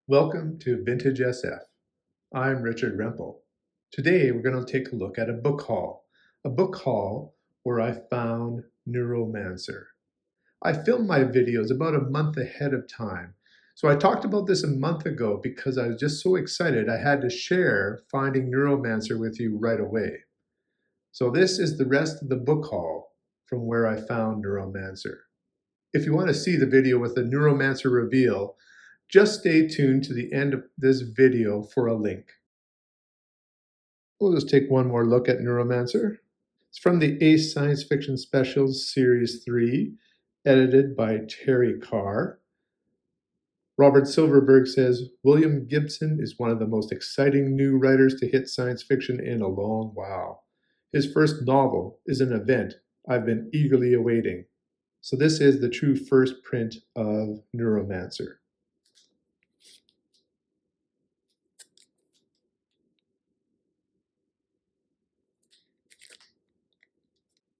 Welcome to Vintage SF. I'm Richard Rempel. Today we're going to take a look at a book haul where I found Neuromancer. I filmed my videos about a month ahead of time. So I talked about this a month ago because I was just so excited I had to share finding Neuromancer with you right away. So this is the rest of the book haul from where I found Neuromancer. If you want to see the video with the Neuromancer reveal, just stay tuned to the end of this video for a link. We'll just take one more look at Neuromancer. It's from the Ace Science Fiction Specials Series 3, edited by Terry Carr. Robert Silverberg says, William Gibson is one of the most exciting new writers to hit science fiction in a long while. His first novel is an event I've been eagerly awaiting. So this is the true first print of Neuromancer.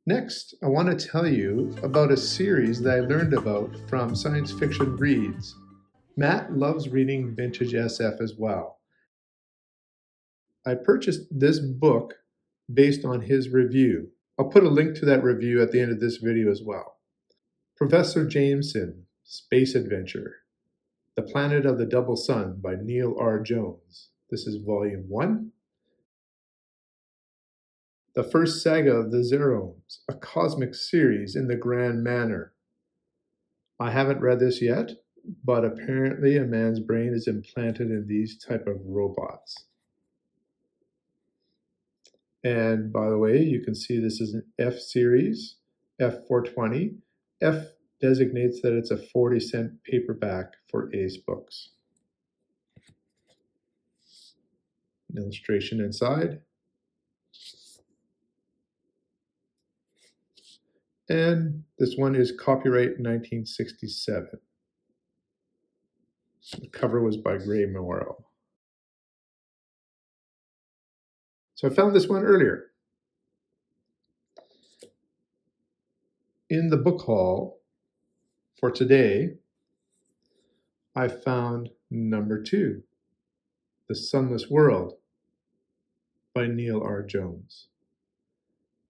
Next, I want to tell you about a series that I learned about from Science Fiction Reads. Matt loves reading vintage SF as well. I purchased this book based on his review. I'll put a link to that review at the end of this video as well. Professor Jameson, Space Adventure, The Planet of the Double Sun by Neil R. Jones. This is Volume 1. The First Saga of the Zeromes, a cosmic series in the grand manner. I haven't read this yet, but apparently a man's brain is implanted in these type of robots. And by the way, you can see this is an F series, F420. F designates that it's a 40-cent paperback for Ace Books. An illustration inside. And this one is copyright 1967. The cover was by Gray Memorial. So I found this one earlier. In the book haul for today, I found number 2, The Sunless World by Neil R. Jones.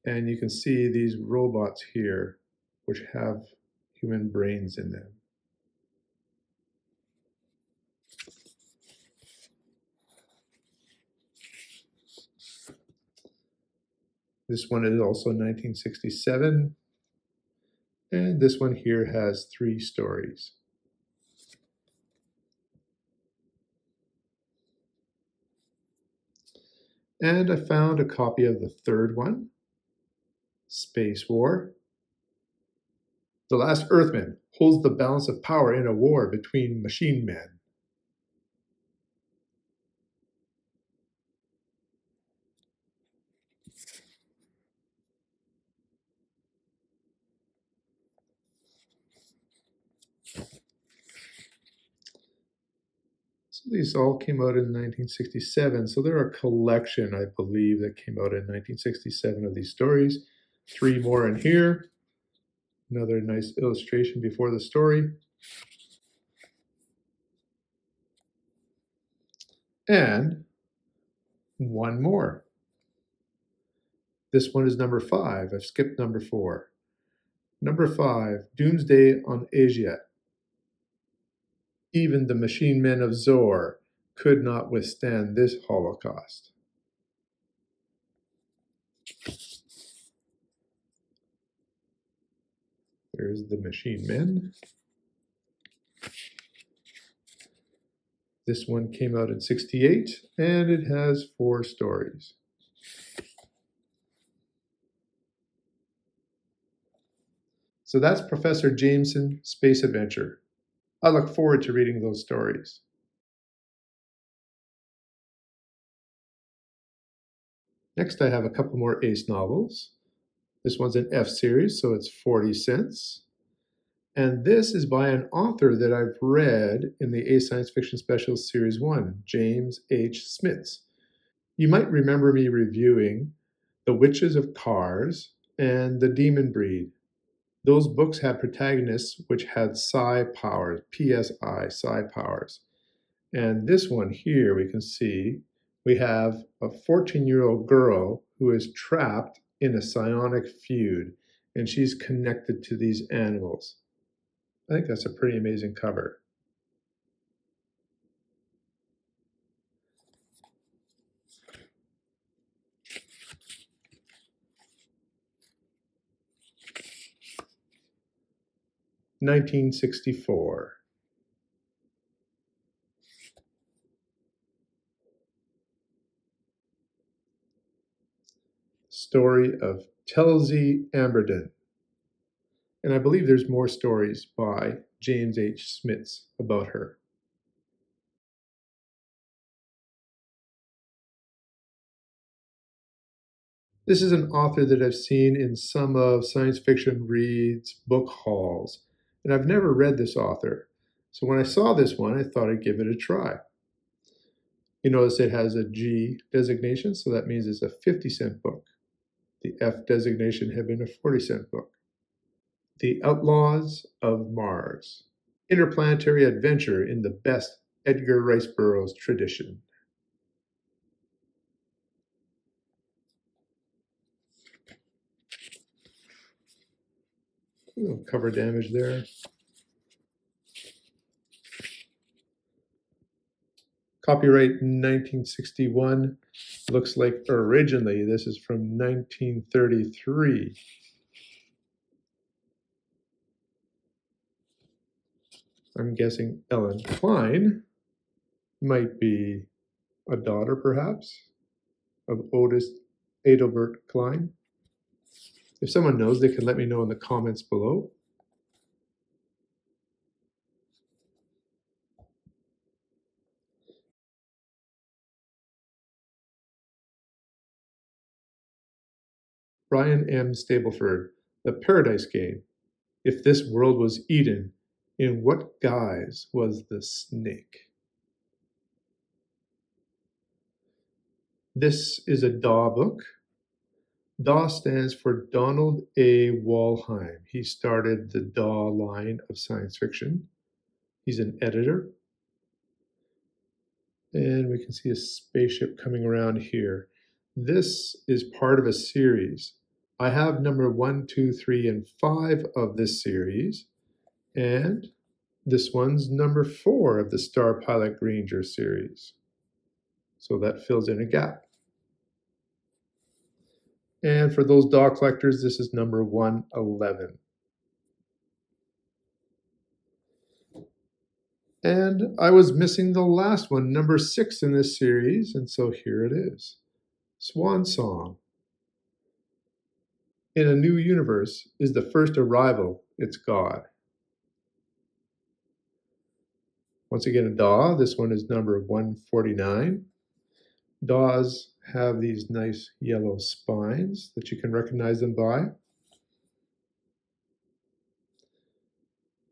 And you can see these robots here, which have human brains in them. This one is also 1967. And this one here has 3 stories. And I found a copy of the 3rd one, Space War. The last Earthman holds the balance of power in a war between machine men. So these all came out in 1967. So there are a collection, I believe, that came out in 1967 of these stories. 3 more in here. Another nice illustration before the story. And one more. This one is number 5. I've skipped number 4. Number 5, Doomsday on Asia. Even the machine men of Zor could not withstand this holocaust. There's the machine men. This one came out in '68, and it has 4 stories. So that's Professor Jameson, Space Adventure. I look forward to reading those stories. Next, I have a couple more Ace novels. This one's an F series, so it's 40 cents. And this is by an author that I've read in the Ace Science Fiction Specials Series 1, James H. Smits. You might remember me reviewing The Witches of Cars and The Demon Breed. Those books had protagonists which had psi powers, PSI, psi powers. And this one here, we can see we have a 14-year-old girl who is trapped in a psionic feud, and she's connected to these animals. I think that's a pretty amazing cover. (1964). Story of Telsey Amberden. And I believe there's more stories by James H. Smits about her. This is an author that I've seen in some of Science Fiction Reads book hauls, and I've never read this author. So when I saw this one, I thought I'd give it a try. You notice it has a G designation, so that means it's a 50-cent book. The F designation had been a 40-cent book. The Outlaws of Mars. Interplanetary adventure in the best Edgar Rice Burroughs tradition. A little cover damage there. Copyright 1961. Looks like originally this is from 1933. I'm guessing Ellen Klein might be a daughter, perhaps, of Otis Adelbert Klein. If someone knows, they can let me know in the comments below. Brian M. Stableford, The Paradise Game. If this world was Eden, in what guise was the snake? This is a DAW book. DAW stands for Donald A. Wollheim. He started the DAW line of science fiction. He's an editor. And we can see a spaceship coming around here. This is part of a series. I have number 1, 2, 3, and 5 of this series. And this one's number 4 of the Star Pilot Granger series. So that fills in a gap. And for those DAW collectors, this is number 111. And I was missing the last one, number 6 in this series, and so here it is. Swan Song. In a new universe is the first arrival, it's God. Once again, a DAW. This one is number 149. DAWs have these nice yellow spines that you can recognize them by.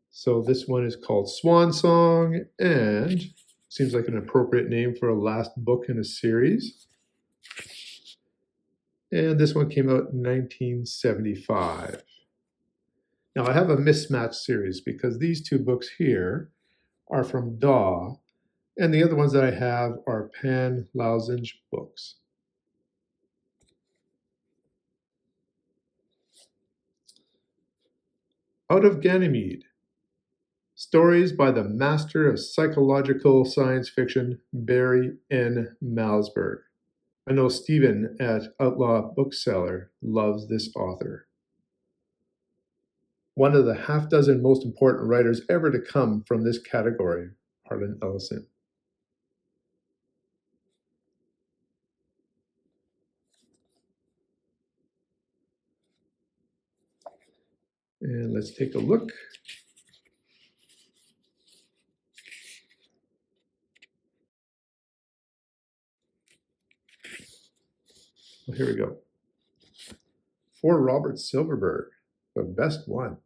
So this one is called Swan Song, and seems like an appropriate name for a last book in a series. And this one came out in 1975. Now I have a mismatched series because these two books here are from DAW, and the other ones that I have are Pan Lausenge books. Out of Ganymede. Stories by the master of psychological science fiction, Barry N. Malzberg. I know Stephen at Outlaw Bookseller loves this author. One of the half dozen most important writers ever to come from this category, Harlan Ellison. And let's take a look. Well, here we go. For Robert Silverberg, the best one.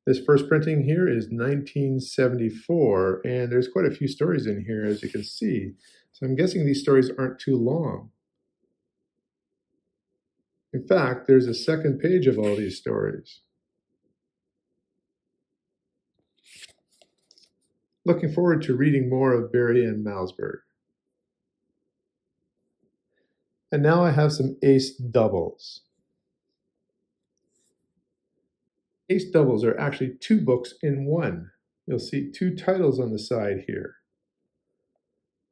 This first printing here is 1974, and there's quite a few stories in here, as you can see. So I'm guessing these stories aren't too long. In fact, there's a second page of all these stories. Looking forward to reading more of Barry and Malzberg. And now I have some ace doubles. Ace doubles are actually two books in one. You'll see two titles on the side here.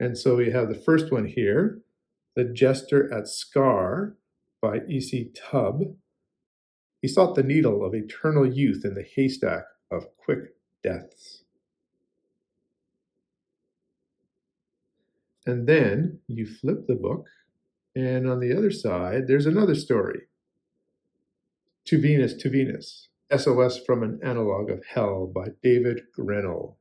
And so we have the first one here, The Jester at Scar by E.C. Tubb. He sought the needle of eternal youth in the haystack of quick deaths. And then you flip the book, and on the other side, there's another story. To Venus, SOS from an Analog of Hell by David Grinnell.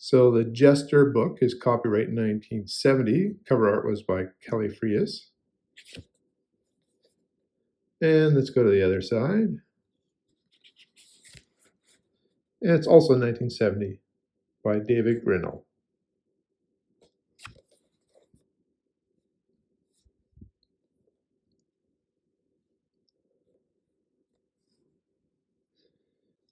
So the Jester book is copyright 1970. Cover art was by Kelly Frias. And let's go to the other side. And it's also 1970 by David Grinnell.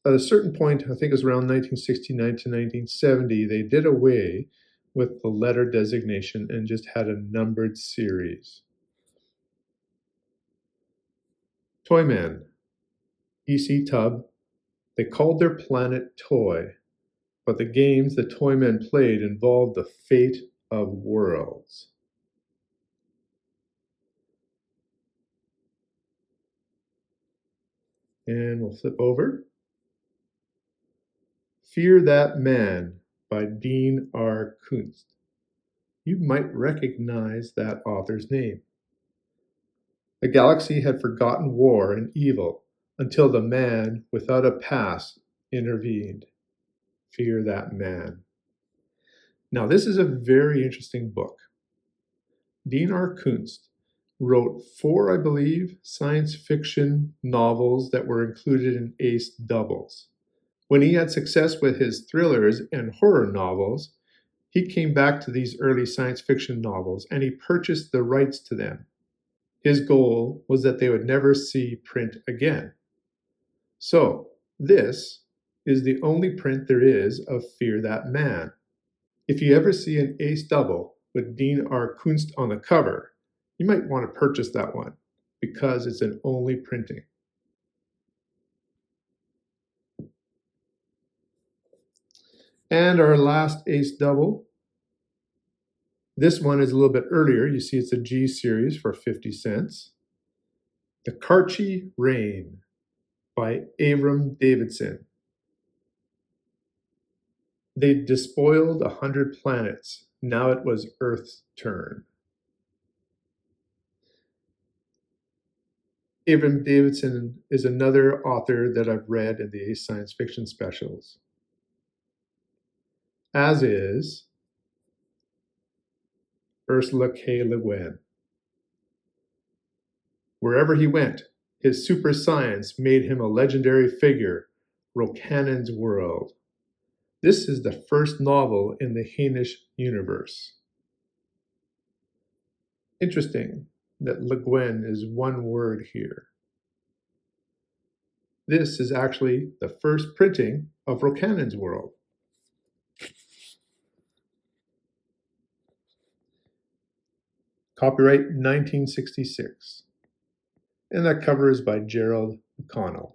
At a certain point, I think it was around 1969 to 1970, they did away with the letter designation and just had a numbered series. Toyman, E.C. Tubb. They called their planet Toy, but the games the Toymen played involved the fate of worlds. And we'll flip over. Fear That Man by Dean R. Kunst. You might recognize that author's name. The galaxy had forgotten war and evil until the man without a past intervened. Fear That Man. Now, this is a very interesting book. Dean R. Kunst wrote 4, I believe, science fiction novels that were included in Ace Doubles. When he had success with his thrillers and horror novels, he came back to these early science fiction novels and he purchased the rights to them. His goal was that they would never see print again. So, this is the only print there is of Fear That Man. If you ever see an Ace Double with Dean R. Kunst on the cover, you might want to purchase that one because it's an only printing. And our last Ace Double. This one is a little bit earlier. You see it's a G series for 50 cents. The Karchi Rain by Avram Davidson. They despoiled 100 planets. Now it was Earth's turn. Avram Davidson is another author that I've read in the Ace Science Fiction specials, as is Ursula K. Le Guin. Wherever he went, his super science made him a legendary figure, Rocannon's World. This is the first novel in the Hainish universe. Interesting that Le Guin is one word here. This is actually the first printing of Rocannon's World. Copyright 1966. And that cover is by Gerald McConnell.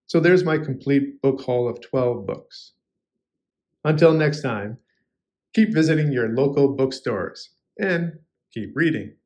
So there's my complete book haul of 12 books. Until next time, keep visiting your local bookstores and keep reading.